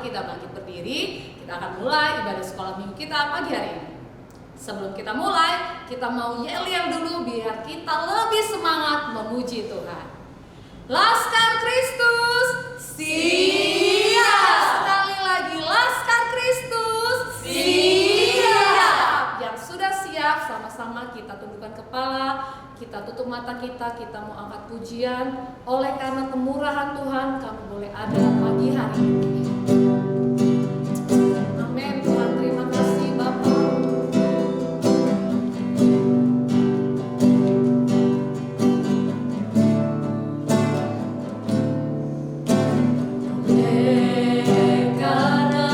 kita bangkit berdiri, kita akan mulai ibadah sekolah minggu kita pagi hari ini. Sebelum kita mulai, kita mau yel-yel dulu biar kita lebih semangat memuji Tuhan. Laskar Kristus, siap! Sekali lagi, Laskar Kristus, siap! Yang sudah siap, sama-sama kita tundukkan kepala, kita tutup mata kita mau angkat pujian. Oleh karena kemurahan Tuhan, kami boleh ada pagi hari ini. Amin. Tuhan, terima kasih Bapak. Karena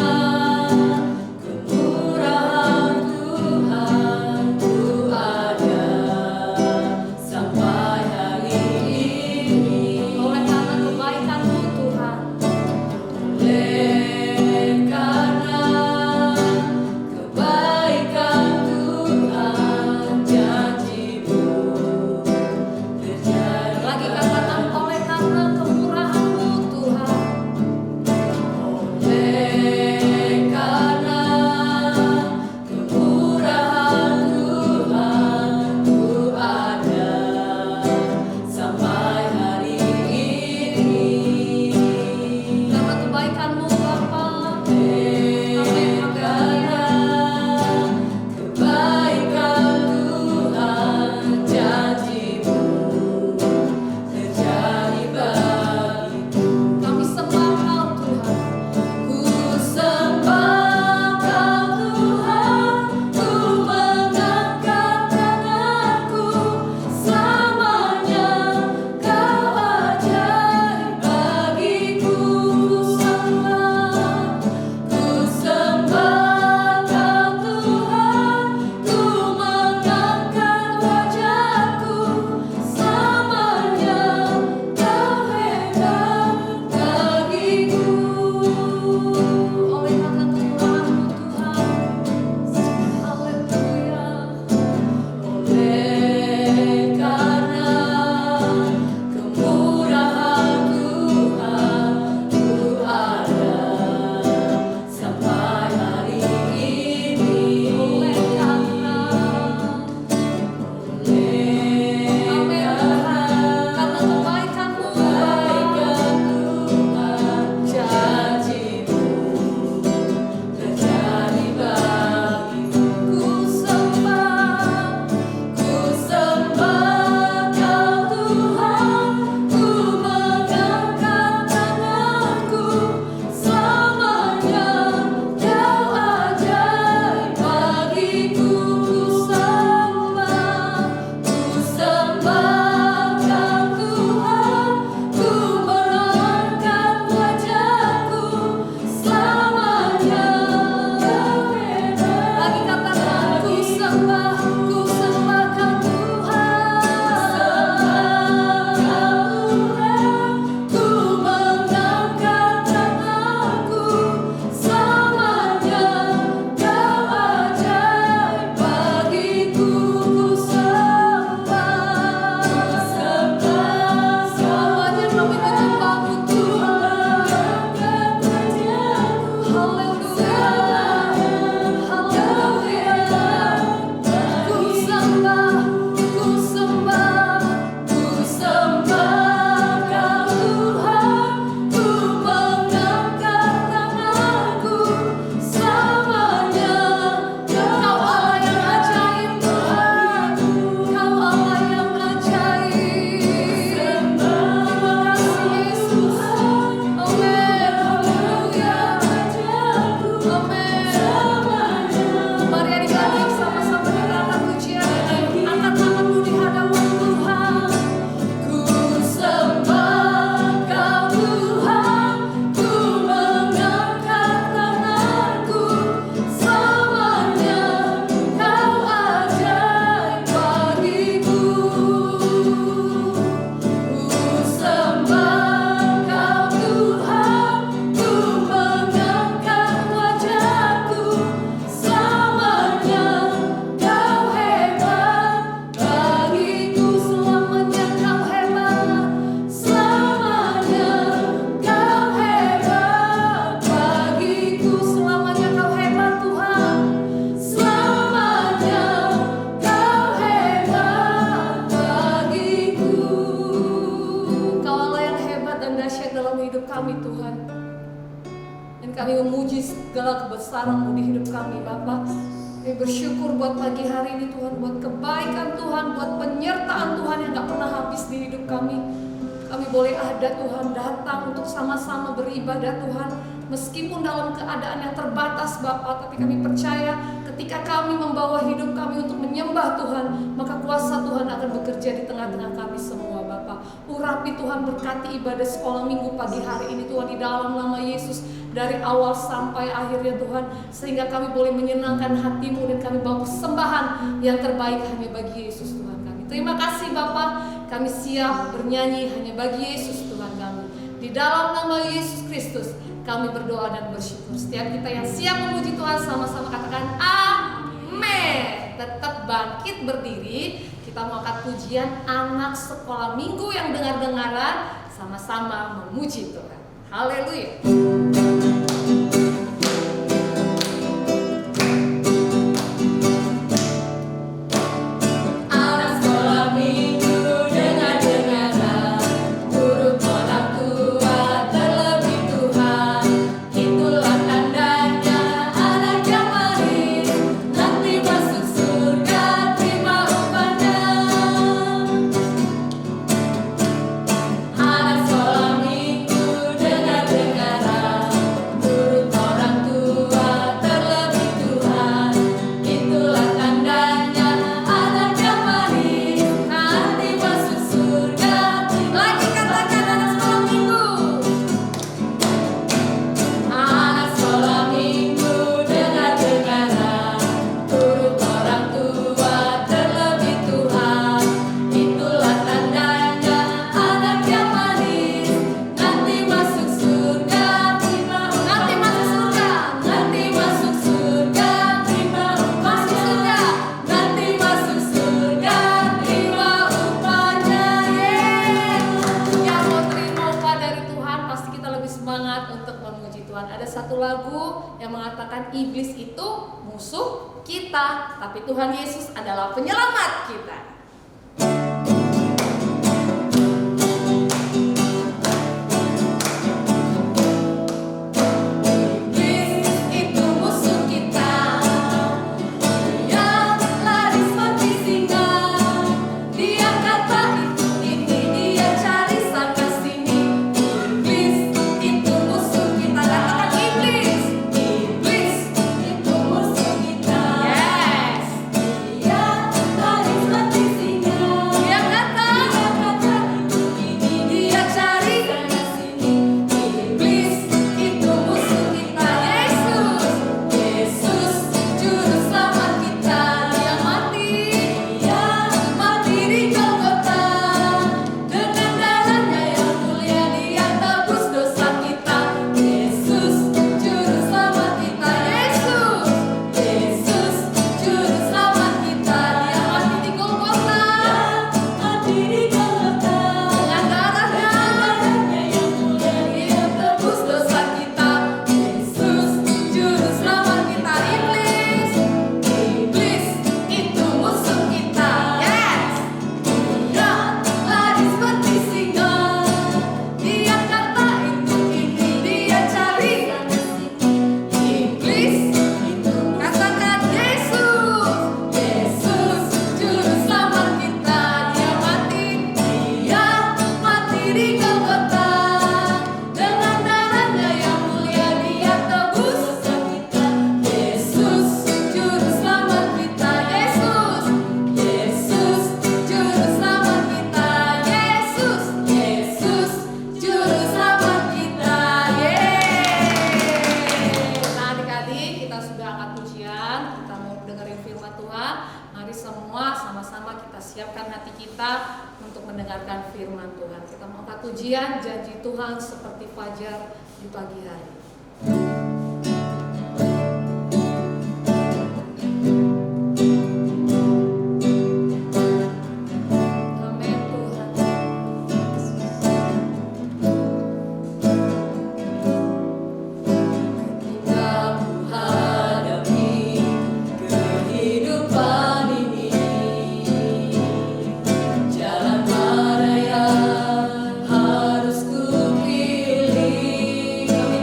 sarang-Mu di hidup kami Bapa. Kami bersyukur buat pagi hari ini Tuhan, buat kebaikan Tuhan, buat penyertaan Tuhan yang gak pernah habis di hidup kami. Kami boleh ada Tuhan, datang untuk sama-sama beribadah Tuhan, meskipun dalam keadaan yang terbatas Bapa, tapi kami percaya ketika kami membawa hidup kami untuk menyembah Tuhan, maka kuasa Tuhan akan bekerja di tengah-tengah kami semua Bapa. Urapi Tuhan, berkati ibadah sekolah minggu pagi hari ini Tuhan, di dalam nama Yesus, dari awal sampai akhirnya Tuhan, sehingga kami boleh menyenangkan hati-Mu dan kami bawa persembahan yang terbaik hanya bagi Yesus Tuhan kami. Terima kasih Bapa, kami siap bernyanyi hanya bagi Yesus Tuhan kami. Di dalam nama Yesus Kristus kami berdoa dan bersyukur. Setiap kita yang siap memuji Tuhan sama-sama katakan amin. Tetap bangkit berdiri. Kita mau angkat pujian anak sekolah minggu yang dengar-dengaran, sama-sama memuji Tuhan. Haleluya. Iblis itu musuh kita, tapi Tuhan Yesus adalah penyelamat kita. Pujian janji Tuhan seperti fajar di pagi hari.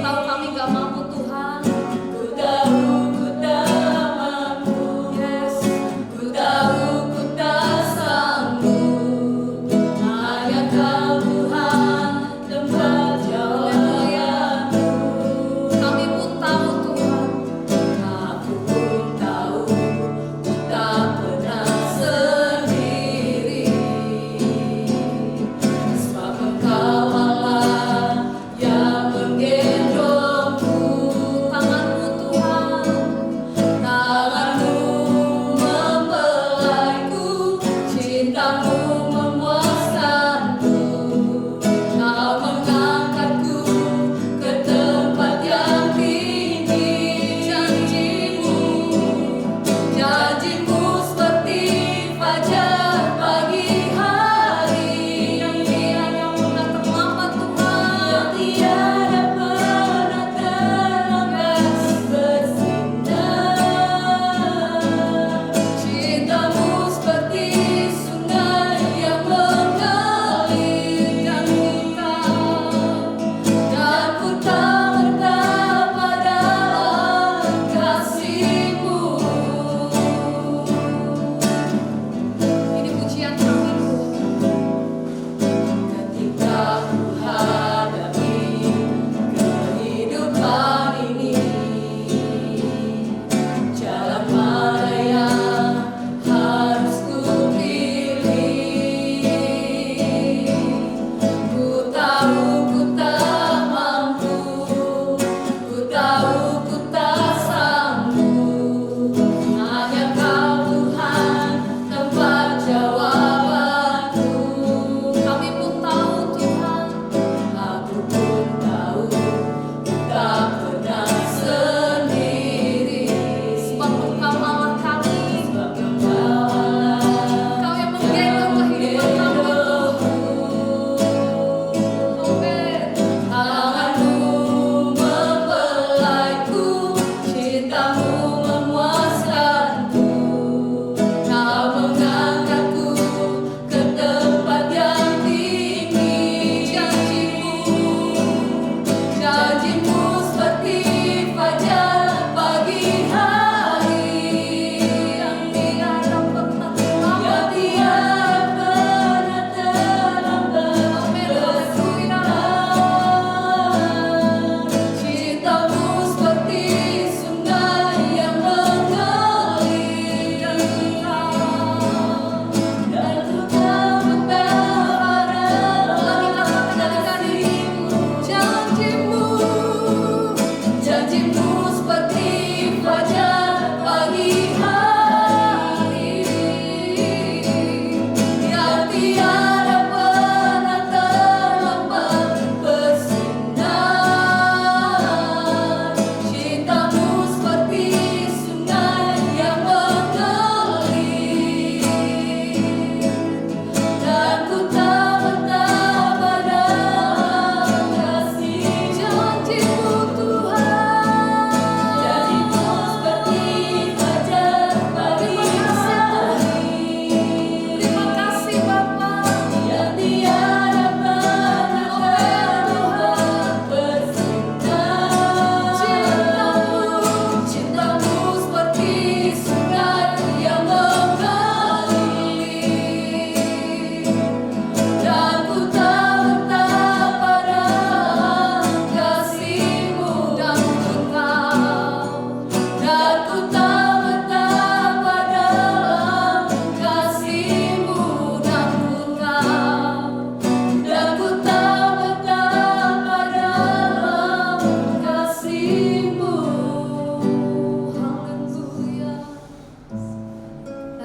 Tahu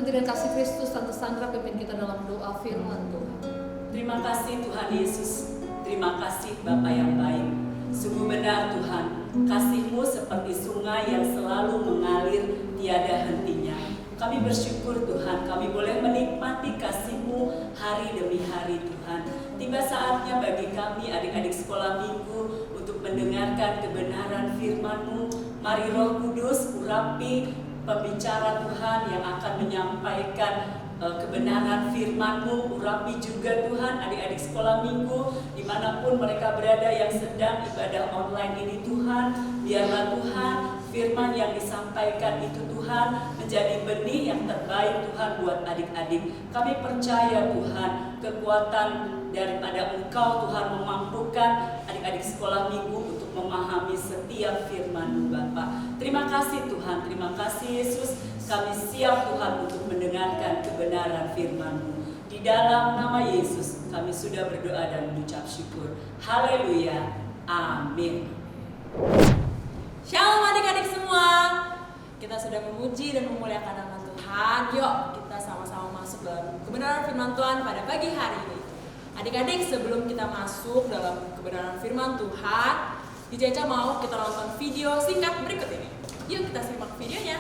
Nanti dengan kasih Kristus, Tante Sandra pimpin kita dalam doa firman Tuhan. Terima kasih Tuhan Yesus. Terima kasih Bapa yang baik. Sungguh benar Tuhan, kasih-Mu seperti sungai yang selalu mengalir tiada hentinya. Kami bersyukur Tuhan, kami boleh menikmati kasih-Mu hari demi hari Tuhan. Tiba saatnya bagi kami adik-adik sekolah minggu untuk mendengarkan kebenaran firman-Mu. Mari Roh Kudus urapi pembicara Tuhan yang akan menyampaikan kebenaran firman-Mu. Urapi juga Tuhan adik-adik sekolah minggu dimanapun mereka berada yang sedang ibadah online ini Tuhan. Biarlah Tuhan firman yang disampaikan itu Tuhan menjadi benih yang terbaik Tuhan buat adik-adik. Kami percaya Tuhan kekuatan daripada Engkau Tuhan memampukan adik-adik sekolah minggu untuk memahami setiap firman-Mu Bapa. Terima kasih Tuhan, terima kasih Yesus. Kami siap Tuhan untuk mendengarkan kebenaran firman-Mu. Di dalam nama Yesus kami sudah berdoa dan mengucap syukur. Haleluya. Amin. Shalom adik-adik semua. Kita sudah memuji dan memuliakan nama Tuhan. Yuk kita sama-sama masuk dalam kebenaran firman Tuhan pada pagi hari ini. Adik-adik, sebelum kita masuk dalam kebenaran firman Tuhan, DJ Eca mau kita nonton video singkat berikut ini. Yuk kita simak videonya.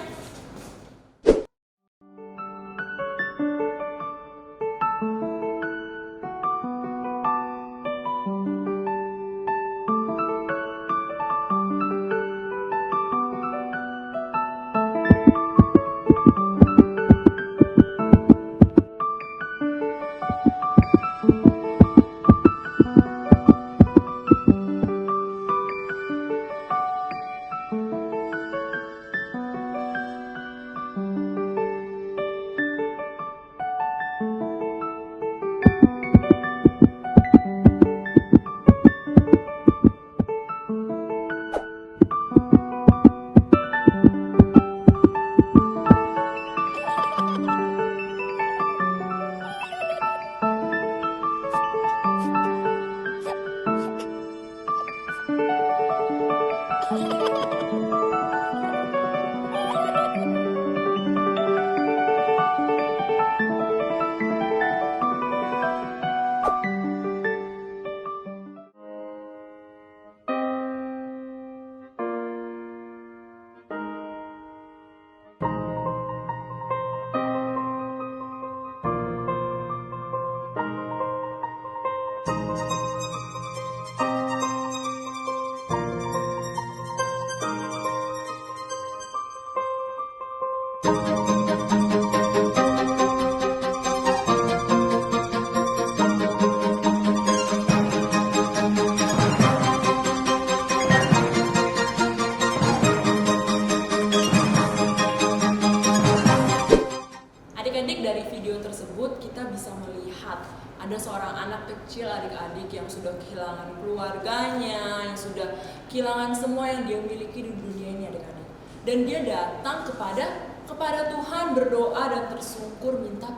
Adik-adik, dari video tersebut kita bisa melihat ada seorang anak kecil adik-adik yang sudah kehilangan keluarganya, yang sudah kehilangan semua yang dia miliki di dunia ini adik-adik. Dan dia datang kepada Tuhan, berdoa dan tersungkur minta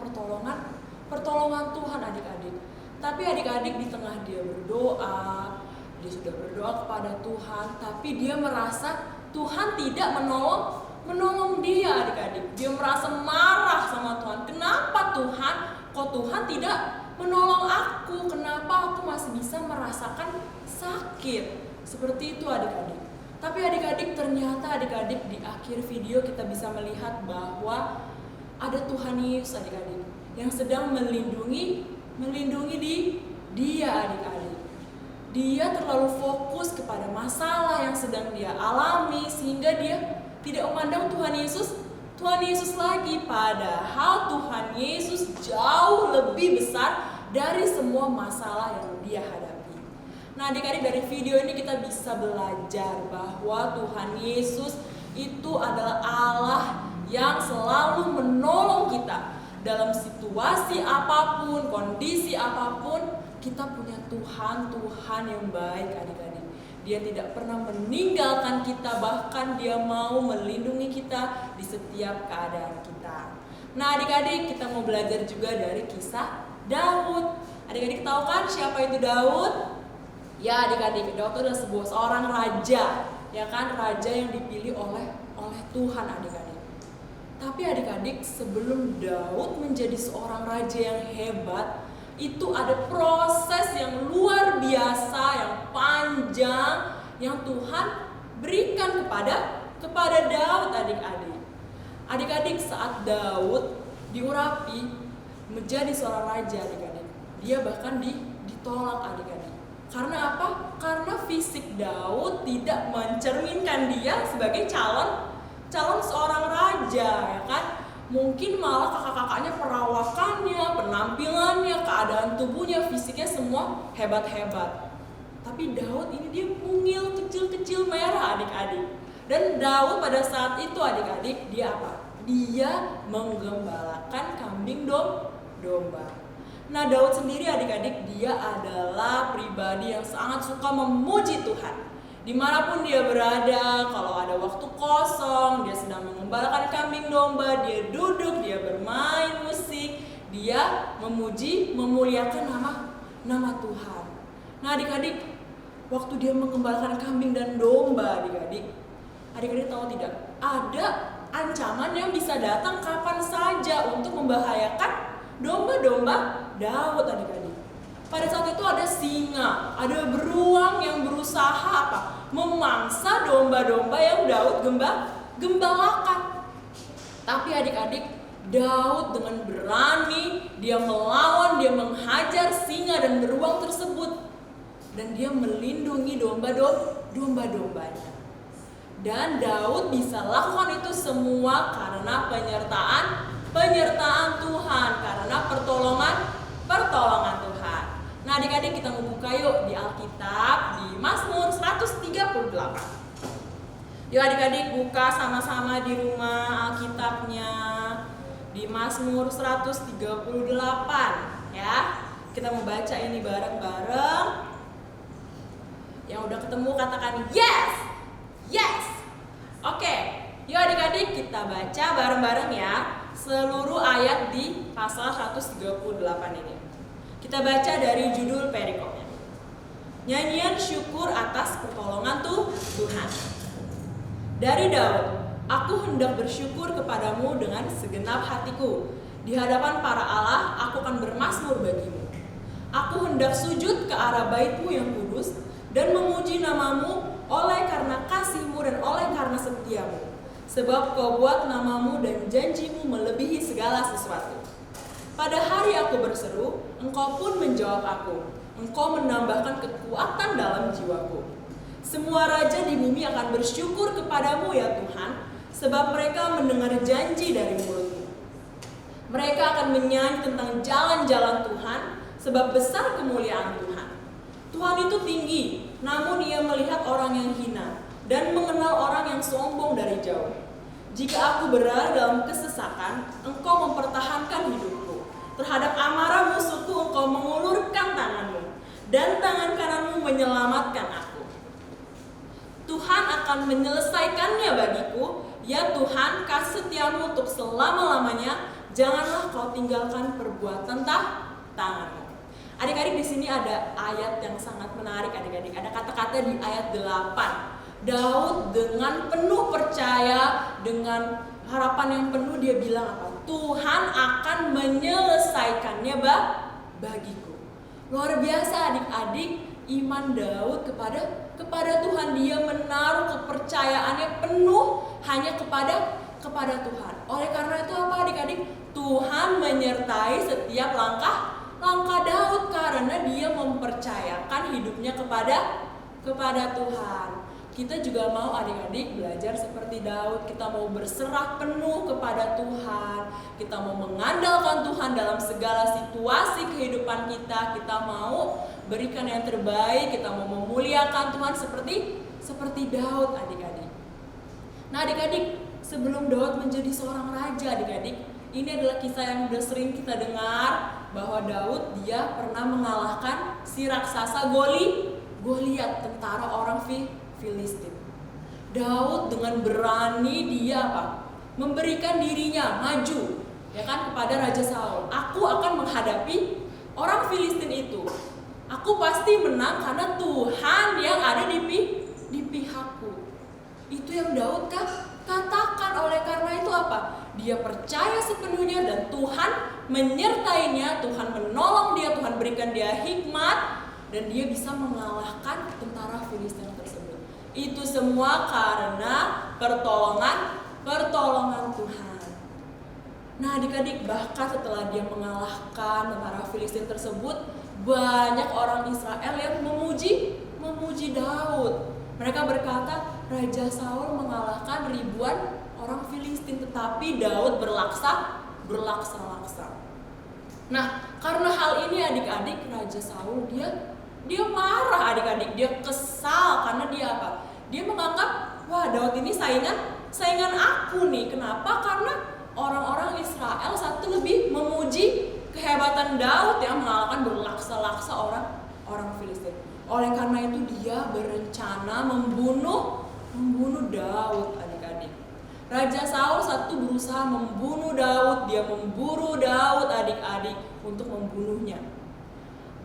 pertolongan Tuhan adik-adik. Tapi adik-adik, di tengah dia berdoa, dia sudah berdoa kepada Tuhan, tapi dia merasa Tuhan tidak menolong dia adik-adik. Dia merasa marah sama Tuhan. Kenapa Tuhan? Kok Tuhan tidak menolong aku? Kenapa aku masih bisa merasakan sakit? Seperti itu adik-adik. Tapi adik-adik, ternyata adik-adik di akhir video kita bisa melihat bahwa ada Tuhan Yesus adik-adik yang sedang melindungi dia adik-adik. Dia terlalu fokus kepada masalah yang sedang dia alami sehingga dia tidak memandang Tuhan Yesus lagi, padahal Tuhan Yesus jauh lebih besar dari semua masalah yang dia hadapi. Nah adik-adik, dari video ini kita bisa belajar bahwa Tuhan Yesus itu adalah Allah yang selalu menolong kita dalam situasi apapun, kondisi apapun. Kita punya Tuhan yang baik adik-adik. Dia tidak pernah meninggalkan kita, bahkan dia mau melindungi kita di setiap keadaan kita. Nah adik-adik, kita mau belajar juga dari kisah Daud. Adik-adik tahu kan siapa itu Daud? Ya adik-adik, Daud itu adalah seorang raja, ya kan, raja yang dipilih oleh Tuhan adik-adik. Tapi adik-adik, sebelum Daud menjadi seorang raja yang hebat, itu ada proses yang luar biasa, yang panjang, yang Tuhan berikan kepada Daud, adik-adik. Adik-adik, saat Daud diurapi menjadi seorang raja, adik-adik, dia bahkan ditolak, adik-adik. Karena apa? Karena fisik Daud tidak mencerminkan dia sebagai calon seorang raja, ya kan? Mungkin malah kakak-kakaknya perawakannya, penampilannya, keadaan tubuhnya, fisiknya semua hebat-hebat. Tapi Daud ini dia mungil, kecil-kecil, merah, adik-adik. Dan Daud pada saat itu, adik-adik, dia apa? Dia menggembalakan kambing domba. Nah, Daud sendiri, adik-adik, dia adalah pribadi yang sangat suka memuji Tuhan. Dimanapun dia berada, kalau ada waktu kosong, dia sedang mengembalakan kambing domba, dia duduk, dia bermain musik, dia memuji, memuliakan nama Tuhan. Nah, adik-adik, waktu dia mengembalakan kambing dan domba, adik-adik tahu tidak? Ada ancaman yang bisa datang kapan saja untuk membahayakan domba-domba Daud, adik-adik. Pada saat itu ada singa, ada beruang yang berusaha apa? Memangsa domba-domba yang Daud gembalakan. Tapi adik-adik, Daud dengan berani, dia melawan, dia menghajar singa dan beruang tersebut. Dan dia melindungi domba-dombanya. Dan Daud bisa lakukan itu semua karena penyertaan Tuhan, karena pertolongan Tuhan. Nah, adik-adik, kita membuka yuk di Alkitab di Mazmur 138. Yuk adik-adik buka sama-sama di rumah Alkitabnya di Mazmur 138 ya. Kita mau baca ini bareng-bareng. Yang udah ketemu katakan yes. Yes. Oke. Yuk adik-adik kita baca bareng-bareng ya seluruh ayat di pasal 138 ini. Kita baca dari judul perikopnya. Nyanyian syukur atas pertolongan Tuhan. Dari Daud, aku hendak bersyukur kepadamu dengan segenap hatiku. Di hadapan para Allah, aku akan bermazmur bagimu. Aku hendak sujud ke arah bait-Mu yang kudus dan memuji nama-Mu oleh karena kasih-Mu dan oleh karena setia-Mu. Sebab Kau buat nama-Mu dan janji-Mu melebihi segala sesuatu. Pada hari aku berseru, Engkau pun menjawab aku. Engkau menambahkan kekuatan dalam jiwaku. Semua raja di bumi akan bersyukur kepadamu ya Tuhan, sebab mereka mendengar janji dari mulut-Mu. Mereka akan menyanyi tentang jalan-jalan Tuhan, sebab besar kemuliaan Tuhan. Tuhan itu tinggi, namun Ia melihat orang yang hina dan mengenal orang yang sombong dari jauh. Jika aku berada dalam kesesakan, Engkau mempertahankan hidupku. Terhadap amarah musuhku Engkau mengulurkan tangan-Mu, dan tangan kanan-Mu menyelamatkan aku. Tuhan akan menyelesaikannya bagiku. Ya Tuhan, kasih setia-Mu untuk selama-lamanya. Janganlah Kau tinggalkan perbuatan tangan-Mu. Adik-adik, di sini ada ayat yang sangat menarik, adik-adik. Ada kata-kata di ayat 8. Daud dengan penuh percaya, dengan harapan yang penuh dia bilang apa? Tuhan akan menyelesaikannya bagiku. Luar biasa adik-adik, iman Daud kepada Tuhan. Dia menaruh kepercayaannya penuh hanya kepada Tuhan. Oleh karena itu apa adik-adik? Tuhan menyertai setiap langkah Daud karena dia mempercayakan hidupnya kepada Tuhan. Kita juga mau adik-adik belajar seperti Daud. Kita mau berserah penuh kepada Tuhan. Kita mau mengandalkan Tuhan dalam segala situasi kehidupan kita. Kita mau berikan yang terbaik. Kita mau memuliakan Tuhan seperti Daud adik-adik. Nah adik-adik, sebelum Daud menjadi seorang raja adik-adik, ini adalah kisah yang sudah sering kita dengar, bahwa Daud dia pernah mengalahkan si raksasa Goliat, tentara orang Filistin. Daud dengan berani dia apa? Memberikan dirinya maju, ya kan, kepada Raja Saul. Aku akan menghadapi orang Filistin itu. Aku pasti menang karena Tuhan yang ada di pihakku. Itu yang Daud katakan. Oleh karena itu apa? dia percaya sepenuhnya dan Tuhan menyertainya, Tuhan menolong dia, Tuhan berikan dia hikmat dan dia bisa mengalahkan tentara Filistin tersebut. Itu semua karena pertolongan Tuhan. Nah adik-adik, bahkan setelah dia mengalahkan tentara Filistin tersebut, banyak orang Israel yang memuji Daud. Mereka berkata, Raja Saul mengalahkan ribuan orang Filistin, tetapi Daud berlaksa-laksa. Nah, karena hal ini adik-adik, Raja Saul dia marah adik-adik, dia kesal karena dia apa? Dia menganggap, wah Daud ini saingan aku nih. Kenapa? Karena orang-orang Israel satu lebih memuji kehebatan Daud yang mengalahkan berlaksa-laksa orang Filistin. Oleh karena itu dia berencana membunuh Daud adik-adik. Raja Saul satu berusaha membunuh Daud, dia memburu Daud adik-adik untuk membunuhnya.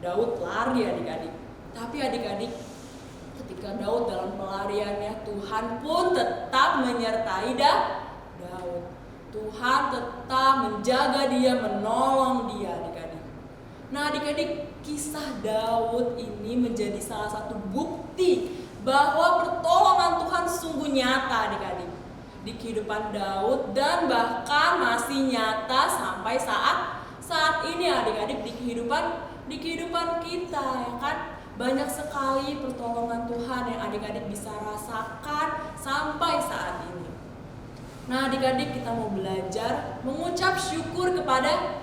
Daud lari adik-adik. Tapi adik-adik, ketika Daud dalam pelariannya, Tuhan pun tetap menyertai Daud. Tuhan tetap menjaga dia, menolong dia adik-adik. Nah adik-adik, kisah Daud ini menjadi salah satu bukti bahwa pertolongan Tuhan sungguh nyata adik-adik di kehidupan Daud dan bahkan masih nyata sampai saat ini adik-adik di kehidupan kita, ya kan? Banyak sekali pertolongan Tuhan yang adik-adik bisa rasakan sampai saat ini. Nah adik-adik, kita mau belajar mengucap syukur kepada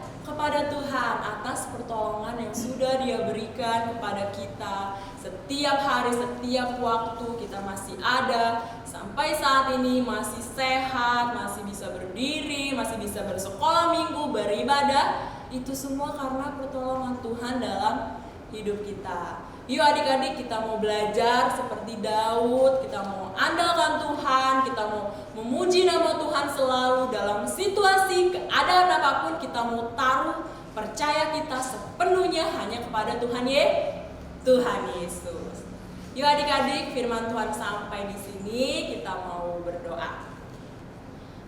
Tuhan atas pertolongan yang sudah Dia berikan kepada kita. Setiap hari, setiap waktu kita masih ada, sampai saat ini masih sehat, masih bisa berdiri, masih bisa bersekolah minggu, beribadah. Itu semua karena pertolongan Tuhan dalam hidup kita. Yuk adik-adik, kita mau belajar seperti Daud, kita mau andalkan Tuhan, kita mau memuji nama Tuhan selalu dalam situasi keadaan apapun. Kita mau taruh percaya kita sepenuhnya hanya kepada Tuhan Yesus. Yuk adik-adik, firman Tuhan sampai di sini, kita mau berdoa.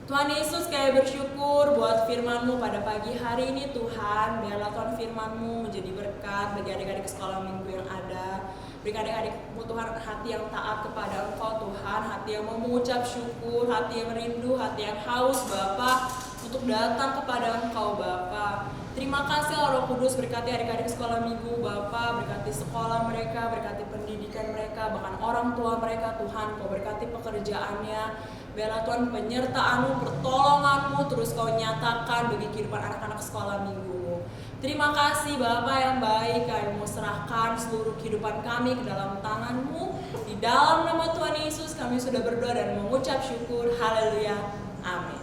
Tuhan Yesus, kami bersyukur buat firman-Mu pada pagi hari ini Tuhan. Biarlah Tuhan firman-Mu menjadi berkat bagi adik-adik sekolah minggu yang ada. Berikan adik-adikmu Tuhan hati yang taat kepada Engkau Tuhan, hati yang mau mengucap syukur, hati yang merindu, hati yang haus Bapa untuk datang kepada Engkau Bapa. Terima kasih Roh Kudus, berkati adik-adik sekolah minggu Bapa, berkati sekolah mereka, berkati pendidikan mereka, bahkan orang tua mereka Tuhan. Kau berkati pekerjaannya. Biarlah Tuhan penyertaan-Mu, pertolongan-Mu terus Kau nyatakan bagi kehidupan anak-anak sekolah minggu. Terima kasih Bapa yang baik, kami mau serahkan seluruh kehidupan kami ke dalam tangan-Mu. Di dalam nama Tuhan Yesus kami sudah berdoa dan mengucap syukur. Haleluya. Amin.